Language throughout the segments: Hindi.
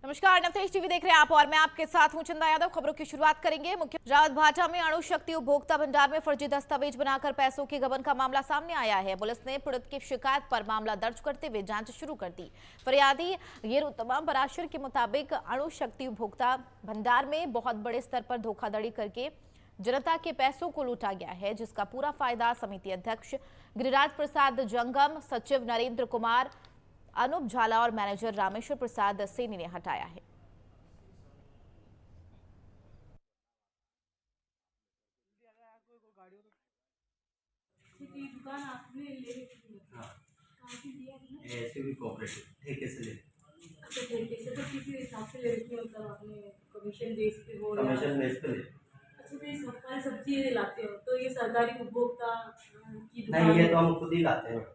नमस्कार, नवतेज टीवी देख रहे हैं आप और मैं आपके साथ हूं चंदा यादव। खबरों की शुरुआत करेंगे। मुख्य रावत भाटा में अणु शक्ति उपभोक्ता भंडार में फर्जी दस्तावेज बनाकर पैसों के गबन का मामला सामने आया है। पुलिस ने पीड़ित की शिकायत पर मामला दर्ज करते हुए जांच शुरू कर दी। फरियादी येरुत्तमा पराशर के मुताबिक अणु शक्ति उपभोक्ता भंडार में बहुत बड़े स्तर पर धोखाधड़ी करके जनता के पैसों को लूटा गया है, जिसका पूरा फायदा समिति अध्यक्ष गिरिराज प्रसाद जंगम, सचिव नरेंद्र कुमार, अनूप झाला और मैनेजर रामेश्वर प्रसाद सेनी ने हटाया है। दुकान आपने ले हाँ, कहाँ से दिया आपने? ऐसे भी कोऑपरेटिव ठेके से ले अच्छा ठेके से तो किसी हिसाब से ले रखी मतलब आपने कमीशन बेस पे हो या कमीशन बेस पे ले। अच्छा तो ये सरकारी सब्जी लाते हो तो ये सरकारी उपभोक्ता की दुकान नहीं, ये है? तो हम खुद ही लाते हैं।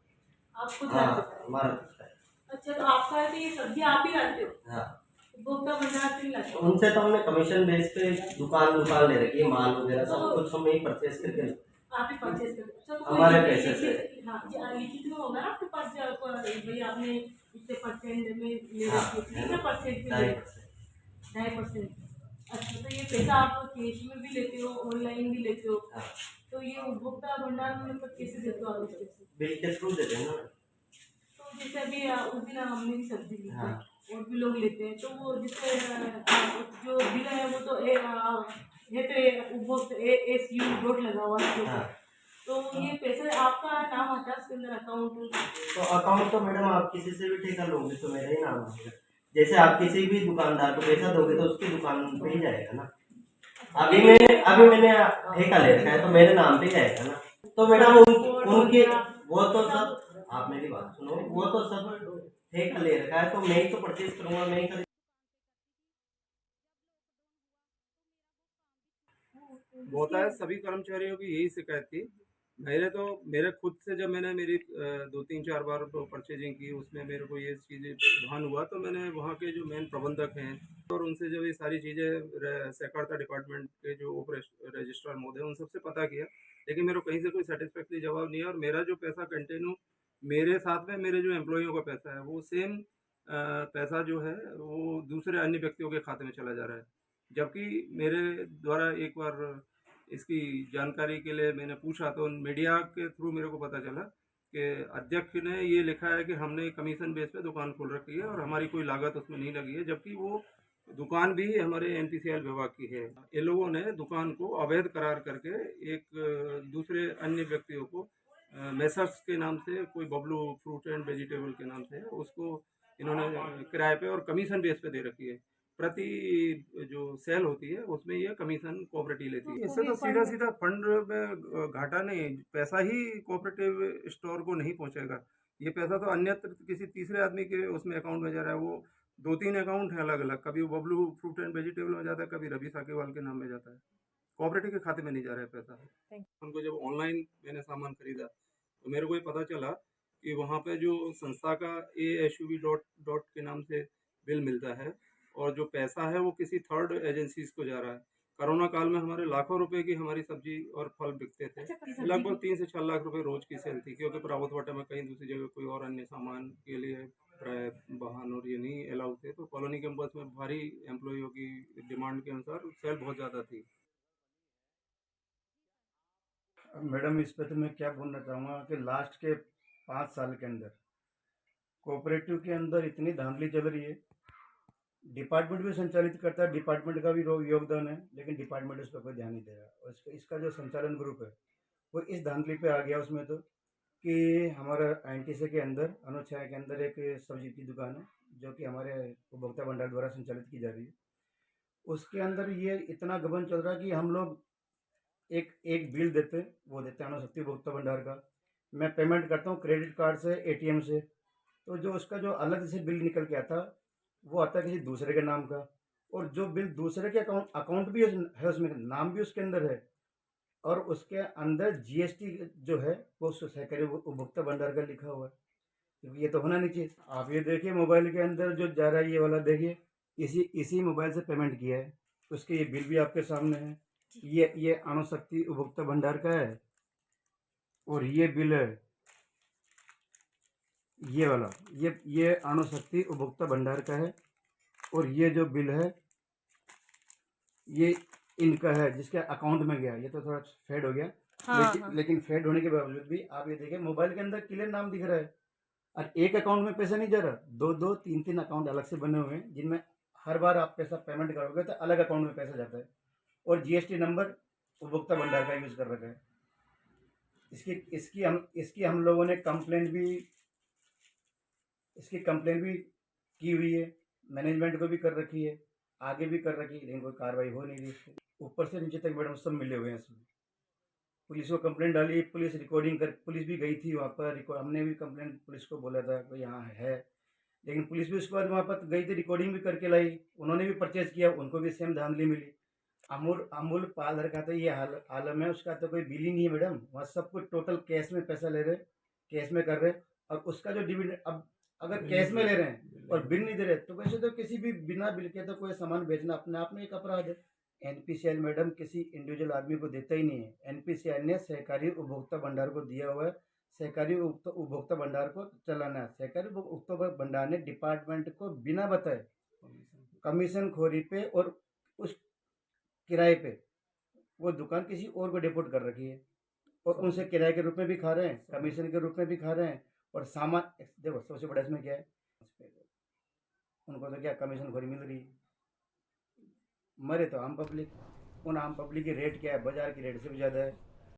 आप खुद हाँ, लाते हो? हमारा खुद है। अच्छा तो आपका है तो ये सब्जी आप ही लाते हो? हाँ, उपभोक्ता भंडार से नहीं लाते हो? उनसे तो हमने कमीशन बेस पे दुकान ले रखी है, माल वगैरह सब कुछ हम यही परचेज करके लेते हैं। आप ही परचेज करते हो? अच्छा तो हमारे पैसे से। हाँ लिखित में होगा ना आपके पास जो भाई आपने इतने परसेंट में ले हाँ, रखी है, कितने परसेंट में ले रखी है? 2.5%। 2.5%। अच्छा तो ये पैसा आप कैश में भी लेते हो, ऑनलाइन भी लेते हो, हाँ, तो ये उपभोक्ता भंडार में मतलब कैसे देते हो आप उस पैसे? बिल के थ्रू देते हैं ना। तो जैसे अभी उस दिन हमने भी सब्जी ली थी, हाँ, और भी लोग लेते हैं तो वो जैसे जो बिल है वो तो ये तो उपभोक्ता ASU डॉट लगा हुआ है हाँ। तो ये पैसे आपका नाम आता है उसके अंदर अकाउंट? तो अकाउंट तो मैडम आप किसी से भी ठेका लोगे तो मेरा ही नाम आएगा। जैसे आप किसी भी दुकानदार को पैसा दोगे तो उसकी दुकान पे ही जाएगा ना। अभी मैंने ठेका ले रखा है तो मेरे नाम पे ही आएगा ना। तो मैडम उनके वो तो सब, आप मेरी बात सुनो, वो तो सब ठेका ले रखा है तो मैं ही तो परचेज करूंगा, मैं ही खरीद। होता है, सभी कर्मचारियों की यही शिकायत थी। मेरे खुद से जब मैंने मेरी 2-3-4 बार तो परचेजिंग की, उसमें मेरे को ये चीज़ें भान हुआ तो मैंने वहाँ के जो मेन प्रबंधक हैं और उनसे जब ये सारी चीज़ें सहकारिता डिपार्टमेंट के जो उप रजिस्ट्रार महोदय उन सबसे पता किया, लेकिन मेरे को कहीं से कोई सेटिस्फैक्टरी जवाब नहीं है। और मेरा जो पैसा कंटिन्यू मेरे साथ में मेरे जो एम्प्लॉइयों का पैसा है वो सेम पैसा जो है वो दूसरे अन्य व्यक्तियों के खाते में चला जा रहा है। जबकि मेरे द्वारा एक बार इसकी जानकारी के लिए मैंने पूछा तो मीडिया के थ्रू मेरे को पता चला कि अध्यक्ष ने ये लिखा है कि हमने कमीशन बेस पे दुकान खोल रखी है और हमारी कोई लागत उसमें नहीं लगी है, जबकि वो दुकान भी हमारे NPCL विभाग की है। ये लोगों ने दुकान को अवैध करार करके एक दूसरे अन्य व्यक्तियों को मेसर्स के नाम से, कोई बबलू फ्रूट एंड वेजिटेबल के नाम से है, उसको इन्होंने किराए पे और कमीशन बेस पे दे रखी है। प्रति जो सेल होती है उसमें ये कमीशन कोऑपरेटिव लेती है। इससे तो सीधा सीधा फंड में घाटा नहीं, पैसा ही कोऑपरेटिव स्टोर को नहीं पहुंचेगा। ये पैसा तो अन्यत्र किसी तीसरे आदमी के उसमें अकाउंट में जा रहा है। वो 2-3 अकाउंट है अलग अलग, कभी वो बबलू फ्रूट एंड वेजिटेबल में जाता है, कभी रवि साकेवाल के नाम में जाता है, कोऑपरेटिव के खाते में नहीं जा रहा है पैसा। उनको जब ऑनलाइन मैंने सामान खरीदा तो मेरे को ये पता चला कि वहाँ पे जो संस्था का ASUV डॉट डॉट के नाम से बिल मिलता है और जो पैसा है वो किसी थर्ड एजेंसीज को जा रहा है। कोरोना काल में हमारे लाखों रुपए की हमारी सब्जी और फल बिकते थे। लगभग 3 से 4 लाख रुपए रोज की सेल थी, क्योंकि प्रावतवाटा में कहीं दूसरी जगह कोई और अन्य सामान के लिए प्राय वाहन और ये नहीं अलाउ थे, तो कॉलोनी कैंपस में भारी एम्प्लॉइयों की डिमांड के अनुसार सेल बहुत ज़्यादा थी। मैडम इस पे तो मैं क्या बोलना चाहूँगा कि लास्ट के 5 साल के अंदर कोऑपरेटिव के अंदर इतनी धांधली चल रही है। डिपार्टमेंट भी संचालित करता है, डिपार्टमेंट का भी योगदान है, लेकिन डिपार्टमेंट उस पर कोई ध्यान नहीं दे रहा। और इसका जो संचालन ग्रुप है वो इस धांधली पे आ गया उसमें तो कि हमारा INTC के अंदर अनुच्छाया के अंदर एक सब्जी की दुकान है जो कि हमारे उपभोक्ता भंडार द्वारा संचालित की जा रही है। उसके अंदर ये इतना गबन चल रहा है कि हम लोग एक एक बिल देते, वो देते हैं अणुशक्ति उपभोक्ता भंडार का। मैं पेमेंट करता हूँ क्रेडिट कार्ड से, ATM से, तो जो उसका जो अलग से बिल निकल के आता वो आता है किसी दूसरे के नाम का। और जो बिल दूसरे के अकाउंट भी है, उसमें नाम भी उसके अंदर है, और उसके अंदर GST जो है वो सहकारी उपभोक्ता भंडार का लिखा हुआ है। क्योंकि ये तो होना नहीं चाहिए। आप ये देखिए मोबाइल के अंदर जो जा रहा है ये वाला, देखिए इसी मोबाइल से पेमेंट किया है, उसके ये बिल भी आपके सामने है। ये अणुशक्ति उपभोक्ता भंडार का है और ये बिल है ये वाला, ये अणुशक्ति उपभोक्ता भंडार का है। और ये जो बिल है ये इनका है जिसके अकाउंट में गया। ये तो थोड़ा फेड हो गया, लेकिन फेड होने के बावजूद भी आप ये देखें मोबाइल के अंदर क्लियर नाम दिख रहा है और एक अकाउंट में पैसा नहीं जा रहा, दो दो तीन तीन अकाउंट अलग से बने हुए हैं जिनमें हर बार आप पैसा पेमेंट करोगे तो अलग अकाउंट में पैसा जाता है। और जीएसटी नंबर उपभोक्ता भंडार का यूज़ कर रखा है। इसकी हम लोगों ने कंप्लेंट भी की हुई है, मैनेजमेंट को भी कर रखी है, आगे भी कर रखी है, लेकिन कोई कार्रवाई हो नहीं रही इस पर। ऊपर से नीचे तक मैडम सब मिले हुए हैं इसमें। पुलिस को कंप्लेंट डाली, पुलिस भी गई थी वहाँ पर, हमने भी कंप्लेंट पुलिस को बोला था कि यहाँ है, लेकिन पुलिस भी उसके बाद वहाँ पर गई थी, रिकॉर्डिंग भी करके लाई, उन्होंने भी परचेज किया, उनको भी सेम धांधली मिली। अमूल पार्लर का तो ये आलम है, उसका तो कोई बिल ही नहीं है मैडम। वहाँ सब कुछ टोटल कैश में पैसा ले रहे, कैश में कर रहे, और उसका जो डिविडेंड अब अगर कैश में ले रहे हैं और बिल नहीं दे रहे तो वैसे तो किसी भी बिना बिल के तो कोई सामान बेचना अपने आप में एक अपराध है। एनपीसीआई मैडम किसी इंडिविजुअल आदमी को देता ही नहीं है। एनपीसीआई ने सहकारी उपभोक्ता भंडार को दिया हुआ है, सहकारी उपभोक्ता भंडार को चलाना है। सहकारी उपभोक्ता भंडार ने डिपार्टमेंट को बिना बताए कमीशन खोरी पे और उस किराए पे वो दुकान किसी और को डिपोट कर रखी है, और उनसे किराए के रूप में भी खा रहे हैं, कमीशन के रूप में भी खा रहे हैं, और सामान देखो सबसे बड़ा इसमें क्या है, उनको तो क्या कमीशन खोरी मिल रही है, मरे तो आम पब्लिक। उन आम पब्लिक की रेट क्या है, बाजार की रेट से भी ज़्यादा है।